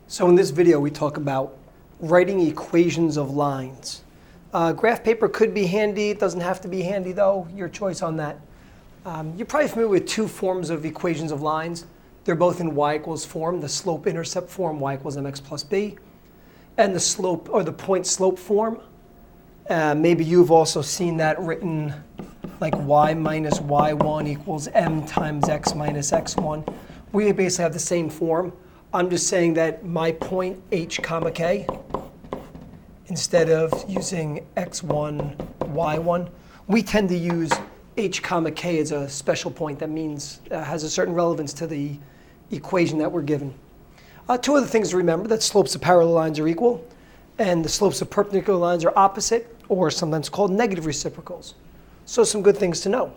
So in this video, we talk about writing equations of lines. Graph paper could be handy. It doesn't have to be handy, though. Your choice on that. You're probably familiar with two forms of equations of lines. They're both in y equals form, the slope-intercept form, y equals mx plus b, and the slope or the point-slope form. Maybe you've also seen that written like y minus y1 equals m times x minus x1. We basically have the same form. I'm just saying that my point h comma k, instead of using x1, y1, we tend to use h comma k as a special point that means has a certain relevance to the equation that we're given. Two other things to remember: that slopes of parallel lines are equal, and the slopes of perpendicular lines are opposite, or sometimes called negative reciprocals. So some good things to know.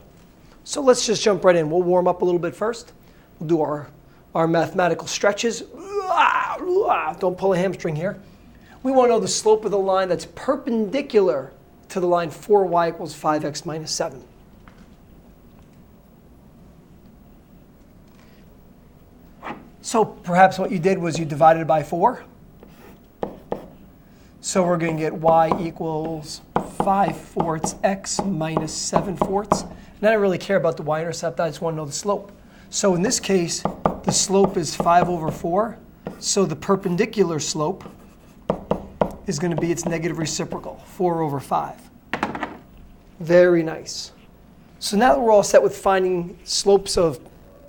So let's just jump right in. We'll warm up a little bit first. We'll do our mathematical stretches. Don't pull a hamstring here. We want to know the slope of the line that's perpendicular to the line 4y equals 5x minus 7. So perhaps what you did was you divided by 4. So we're going to get y equals 5/4 x minus 7/4. And I don't really care about the y-intercept. I just want to know the slope. So in this case, the slope is 5/4. So the perpendicular slope is going to be its negative reciprocal, 4/5. Very nice. So now that we're all set with finding slopes of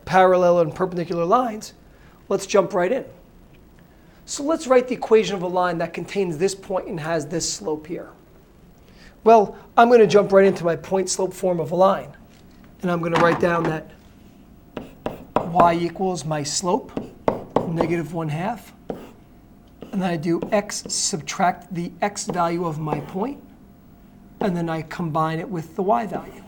parallel and perpendicular lines, let's jump right in. So let's write the equation of a line that contains this point and has this slope here. Well, I'm going to jump right into my point-slope form of a line. And I'm going to write down that y equals my slope, -1/2. And then I do x subtract the x value of my point. And then I combine it with the y value.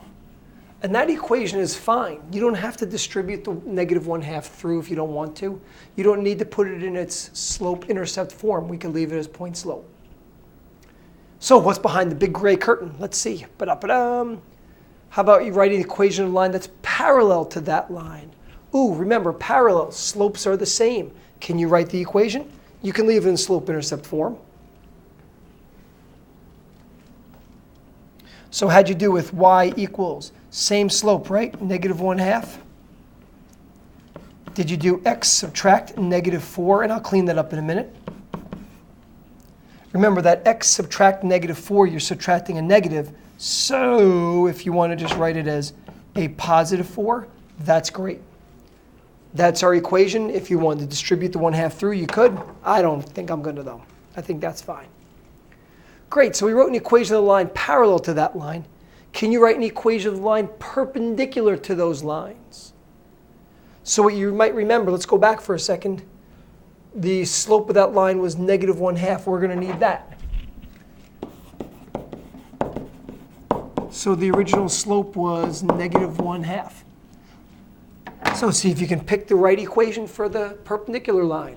And that equation is fine. You don't have to distribute the -1/2 through if you don't want to. You don't need to put it in its slope-intercept form. We can leave it as point-slope. So what's behind the big gray curtain? Let's see. Ba-da-ba-dum. How about you write an equation of a line that's parallel to that line? Ooh, remember, parallel. Slopes are the same. Can you write the equation? You can leave it in slope-intercept form. So how'd you do with y equals? Same slope, right? -1/2. Did you do x subtract -4? And I'll clean that up in a minute. Remember that x subtract -4, you're subtracting a negative. So if you want to just write it as a +4, that's great. That's our equation. If you wanted to distribute the 1/2 through, you could. I don't think I'm going to, though. I think that's fine. Great, so we wrote an equation of the line parallel to that line. Can you write an equation of the line perpendicular to those lines? So what you might remember, let's go back for a second. The slope of that line was -1/2. We're going to need that. So the original slope was -1/2. So see if you can pick the right equation for the perpendicular line.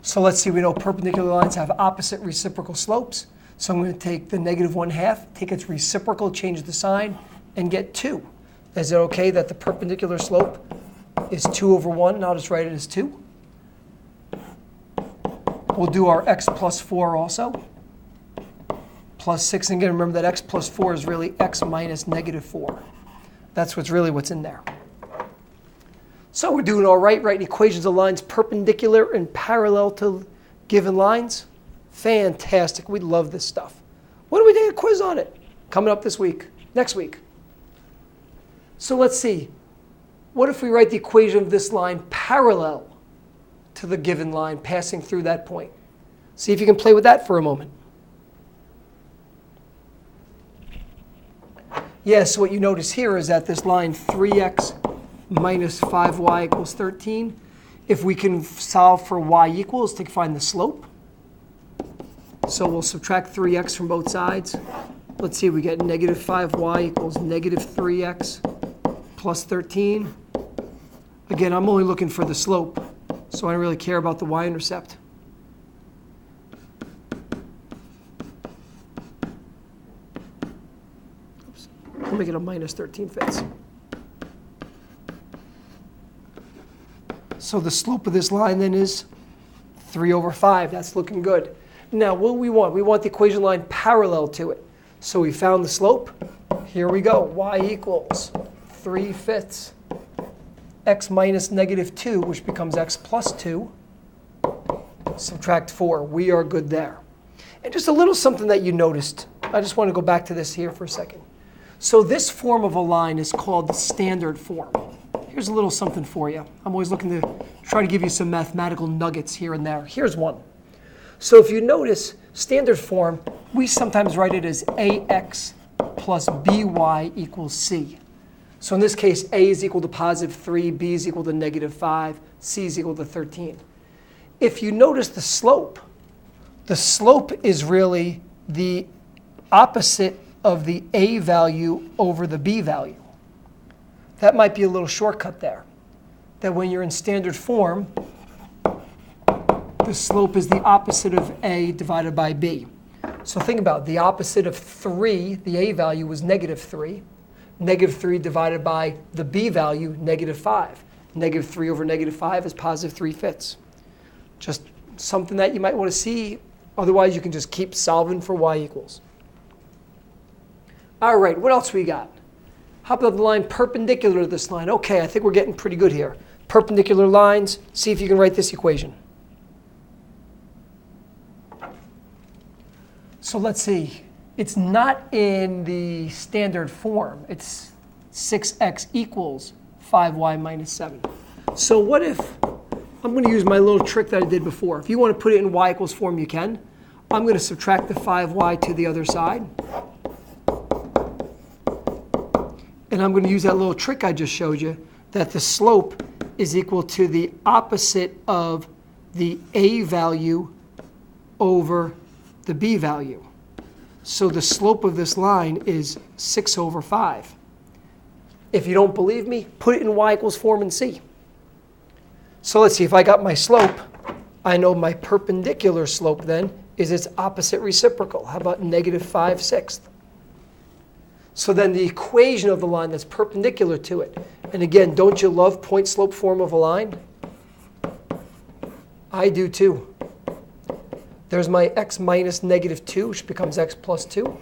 So let's see, we know perpendicular lines have opposite reciprocal slopes. So I'm going to take the -1/2, take its reciprocal, change the sign, and get 2. Is it okay that the perpendicular slope is 2/1? And I'll just write it as 2. We'll do our x plus 4 also. Plus 6. And again, remember that x plus 4 is really x minus -4. That's what's in there. So we're doing all right, writing equations of lines perpendicular and parallel to given lines. Fantastic. We love this stuff. When do we take a quiz on it? Coming up this week, next week. So let's see. What if we write the equation of this line parallel to the given line passing through that point? See if you can play with that for a moment. Yes, so what you notice here is that this line 3x minus 5y equals 13. If we can solve for y equals to find the slope. So we'll subtract 3x from both sides. Let's see, we get -5y equals -3x plus 13. Again, I'm only looking for the slope, so I don't really care about the y-intercept. Oops. We'll make it a -13 fits. So the slope of this line then is 3 over 5. That's looking good. Now, what do we want? We want the equation line parallel to it. So we found the slope. Here we go. Y equals 3/5 x minus -2, which becomes x plus 2. Subtract 4. We are good there. And just a little something that you noticed. I just want to go back to this here for a second. So this form of a line is called the standard form. Here's a little something for you. I'm always looking to try to give you some mathematical nuggets here and there. Here's one. So if you notice, standard form, we sometimes write it as ax plus by equals c. So in this case, a is equal to positive 3, b is equal to -5, c is equal to 13. If you notice the slope is really the opposite of the a value over the b value. That might be a little shortcut there. That when you're in standard form, the slope is the opposite of a divided by b. So think about it. The opposite of 3, the a value was -3. -3 divided by the b value, -5. -3 over -5 is positive 3/5. Just something that you might want to see. Otherwise, you can just keep solving for y equals. All right, what else we got? How about the line perpendicular to this line? Okay, I think we're getting pretty good here. Perpendicular lines. See if you can write this equation. So let's see. It's not in the standard form. It's 6x equals 5y minus 7. So what if, I'm going to use my little trick that I did before. If you want to put it in y equals form, you can. I'm going to subtract the 5y to the other side. And I'm going to use that little trick I just showed you, that the slope is equal to the opposite of the a value over the b value. So the slope of this line is 6 over 5. If you don't believe me, put it in y equals form and see. So let's see, if I got my slope, I know my perpendicular slope then is its opposite reciprocal. How about -5/6? So then the equation of the line that's perpendicular to it. And again, don't you love point slope form of a line? I do too. There's my x minus -2, which becomes x plus 2,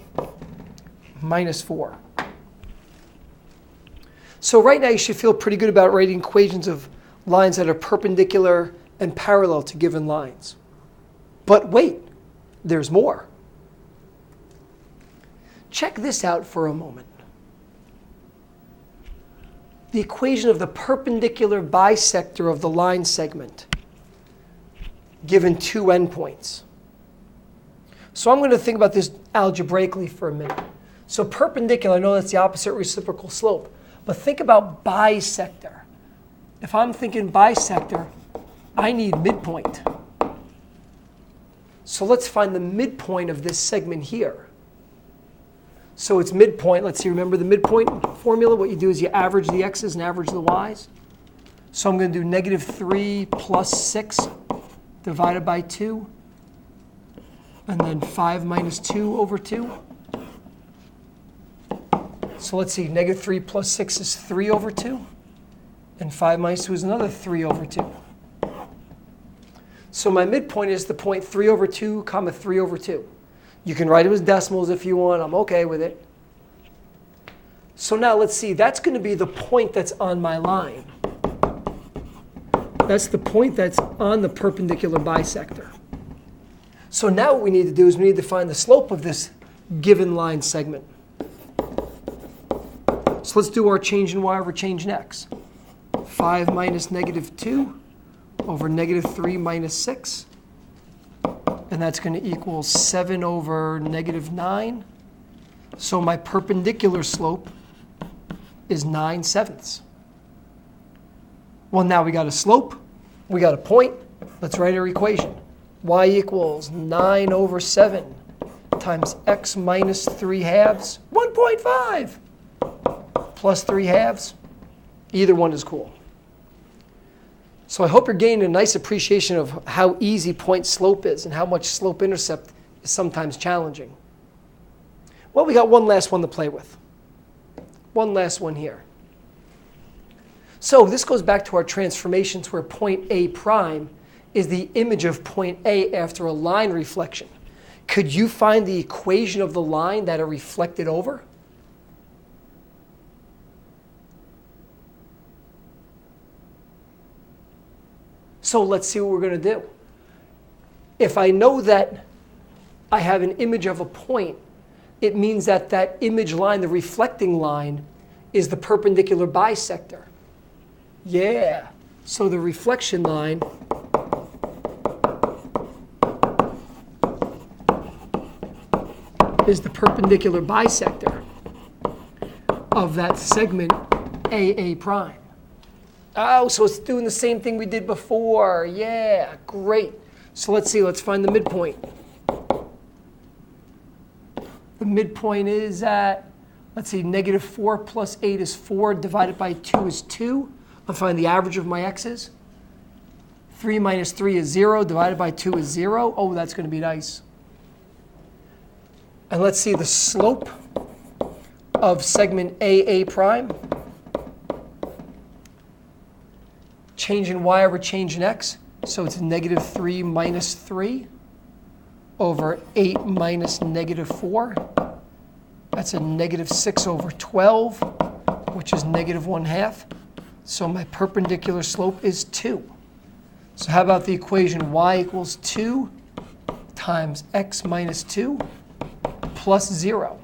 minus 4. So right now you should feel pretty good about writing equations of lines that are perpendicular and parallel to given lines. But wait, there's more. Check this out for a moment. The equation of the perpendicular bisector of the line segment, given 2 endpoints. So I'm going to think about this algebraically for a minute. So perpendicular, I know that's the opposite reciprocal slope. But think about bisector. If I'm thinking bisector, I need midpoint. So let's find the midpoint of this segment here. So it's midpoint. Let's see, remember the midpoint formula? What you do is you average the x's and average the y's. So I'm going to do -3 plus 6 divided by 2. And then 5 minus 2 over 2. So let's see, -3 plus 6 is 3 over 2. And 5 minus 2 is another 3 over 2. So my midpoint is the point 3 over 2, comma 3 over 2. You can write it as decimals if you want. I'm OK with it. So now let's see. That's going to be the point that's on my line. That's the point that's on the perpendicular bisector. So now what we need to do is we need to find the slope of this given line segment. So let's do our change in y over change in x. 5 minus -2 over -3 minus 6. And that's going to equal 7 over -9. So my perpendicular slope is 9/7. Well, now we got a slope. We got a point. Let's write our equation. Y equals 9 over 7 times x minus 3/2, 1.5, plus 3/2. Either one is cool. So I hope you're gaining a nice appreciation of how easy point slope is and how much slope intercept is sometimes challenging. Well, we got one last one to play with. One last one here. So this goes back to our transformations where point A prime is the image of point A after a line reflection. Could you find the equation of the line that are reflected over? So let's see what we're going to do. If I know that I have an image of a point, it means that that image line, the reflecting line, is the perpendicular bisector. Yeah. So the reflection line is the perpendicular bisector of that segment AA prime. Oh, so it's doing the same thing we did before. Yeah, great. So let's see, let's find the midpoint. The midpoint is at, let's see, -4 plus 8 is 4, divided by 2 is 2. I'll find the average of my x's. 3 minus 3 is 0, divided by 2 is 0. Oh, that's going to be nice. And let's see the slope of segment AA prime. Change in y over change in x. So it's -3 minus 3 over 8 minus -4. That's a -6 over 12, which is -1/2. So my perpendicular slope is 2. So how about the equation y equals 2 times x minus 2 plus 0?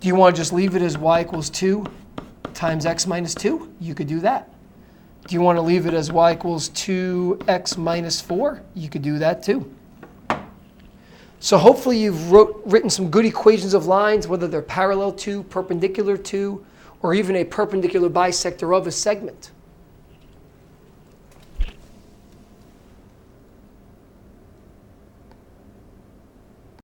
Do you want to just leave it as y equals 2 times x minus 2? You could do that. Do you want to leave it as y equals 2x minus 4? You could do that too. So hopefully you've written some good equations of lines, whether they're parallel to, perpendicular to, or even a perpendicular bisector of a segment.